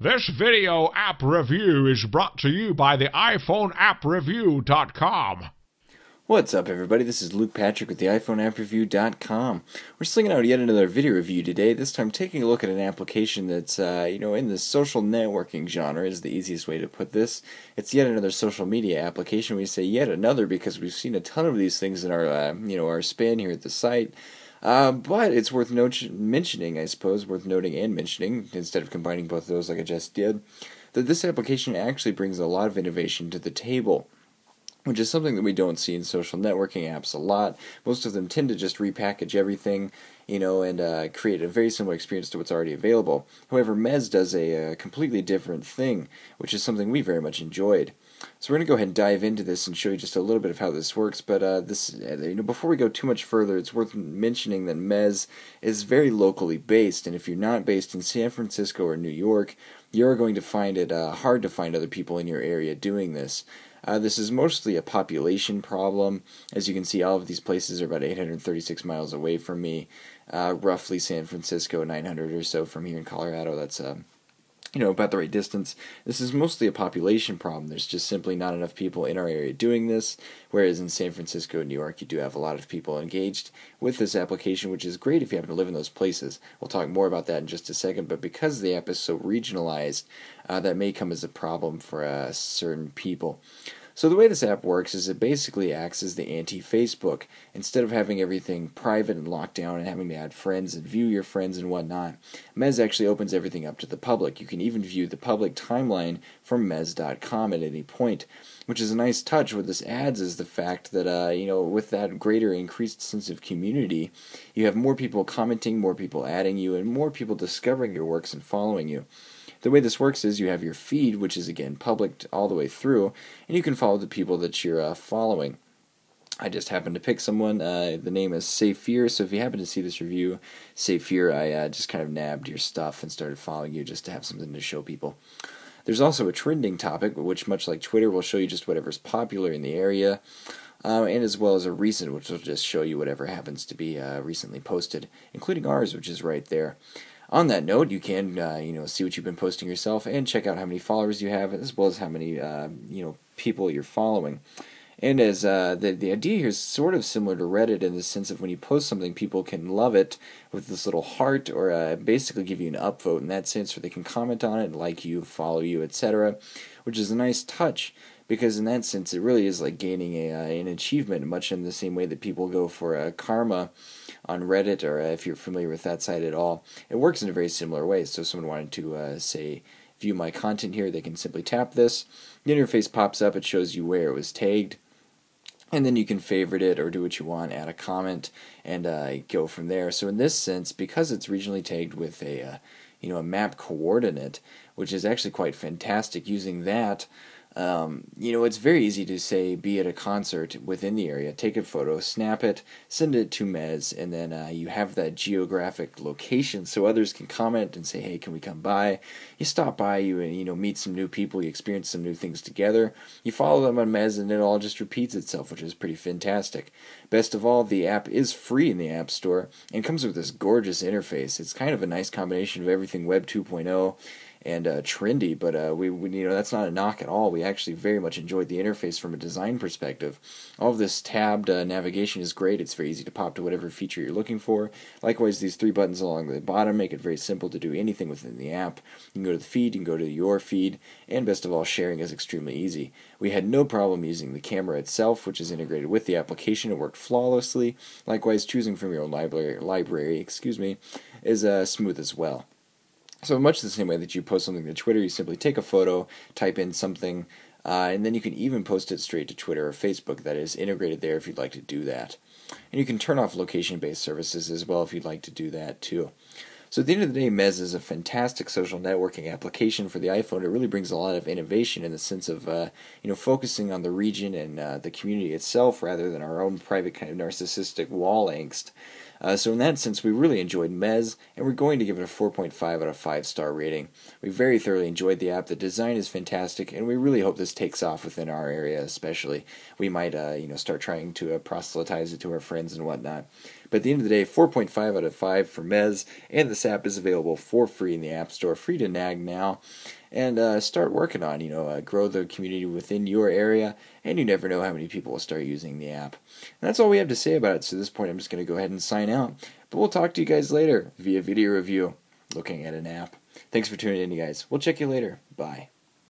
This video app review is brought to you by the iPhoneAppReview.com. What's up, everybody? This is Luke Patrick with the iPhoneAppReview.com. We're slinging out yet another video review today, this time taking a look at an application that's, in the social networking genre is the easiest way to put this. It's yet another social media application. We say yet another because we've seen a ton of these things in our, our span here at the site. But it's worth mentioning, I suppose, worth noting and mentioning, instead of combining both of those like I just did, that this application actually brings a lot of innovation to the table, which is something that we don't see in social networking apps a lot. Most of them tend to just repackage everything, and create a very similar experience to what's already available. However, Mez does a completely different thing, which is something we very much enjoyed. So we're going to go ahead and dive into this and show you just a little bit of how this works. But before we go too much further, it's worth mentioning that Mez is very locally based, and if you're not based in San Francisco or New York, you're going to find it hard to find other people in your area doing this. This is mostly a population problem. As you can see, all of these places are about 836 miles away from me. Roughly San Francisco, 900 or so from here in Colorado. That's about the right distance. This is mostly a population problem. There's just simply not enough people in our area doing this, whereas in San Francisco and New York, you do have a lot of people engaged with this application, which is great if you happen to live in those places. We'll talk more about that in just a second, but because the app is so regionalized, that may come as a problem for certain people. So the way this app works is it basically acts as the anti-Facebook. Instead of having everything private and locked down and having to add friends and view your friends and whatnot, Mez actually opens everything up to the public. You can even view the public timeline from Mez.com at any point, which is a nice touch. What this adds is the fact that, with that greater increased sense of community, you have more people commenting, more people adding you, and more people discovering your works and following you. The way this works is you have your feed, which is again public all the way through, and you can follow the people that you're following. I just happened to pick someone. The name is Saphir, so if you happen to see this review, Saphir, I just kind of nabbed your stuff and started following you just to have something to show people. There's also a trending topic, which much like Twitter will show you just whatever's popular in the area, and as well as a recent, which will just show you whatever happens to be recently posted, including ours, which is right there. On that note, you can, see what you've been posting yourself and check out how many followers you have, as well as how many, people you're following. And as the idea here is sort of similar to Reddit in the sense of when you post something, people can love it with this little heart, or basically give you an upvote in that sense, or they can comment on it, like you, follow you, etc., which is a nice touch. Because in that sense, it really is like gaining an achievement, much in the same way that people go for karma on Reddit, or if you're familiar with that site at all. It works in a very similar way. So if someone wanted to, say, view my content here, they can simply tap this. The interface pops up. It shows you where it was tagged. And then you can favorite it or do what you want, add a comment, and go from there. So in this sense, because it's regionally tagged with a map coordinate, which is actually quite fantastic, using that, it's very easy to say, be at a concert within the area, take a photo, snap it, send it to Mez, and then you have that geographic location so others can comment and say, hey, can we come by? You stop by, you meet some new people, you experience some new things together, you follow them on Mez, and it all just repeats itself, which is pretty fantastic. Best of all, the app is free in the App Store and comes with this gorgeous interface. It's kind of a nice combination of everything Web 2.0 and trendy, but that's not a knock at all. We actually very much enjoyed the interface from a design perspective. All of this tabbed navigation is great. It's very easy to pop to whatever feature you're looking for. Likewise, these three buttons along the bottom make it very simple to do anything within the app. You can go to the feed, you can go to your feed, and best of all, sharing is extremely easy. We had no problem using the camera itself, which is integrated with the application. It worked flawlessly. Likewise, choosing from your own library, is smooth as well. So much the same way that you post something to Twitter, you simply take a photo, type in something, and then you can even post it straight to Twitter or Facebook. That is integrated there if you'd like to do that. And you can turn off location-based services as well if you'd like to do that too. So at the end of the day, Mez is a fantastic social networking application for the iPhone. It really brings a lot of innovation in the sense of focusing on the region and the community itself rather than our own private kind of narcissistic wall angst. So in that sense, we really enjoyed Mez, and we're going to give it a 4.5 out of 5-star rating. We very thoroughly enjoyed the app. The design is fantastic, and we really hope this takes off within our area especially. We might start trying to proselytize it to our friends and whatnot. But at the end of the day, 4.5 out of 5 for Mez, and this app is available for free in the App Store, free to nag now. And start working on, grow the community within your area, and you never know how many people will start using the app. And that's all we have to say about it, so at this point I'm just going to go ahead and sign out. But we'll talk to you guys later via video review, looking at an app. Thanks for tuning in, you guys. We'll check you later. Bye.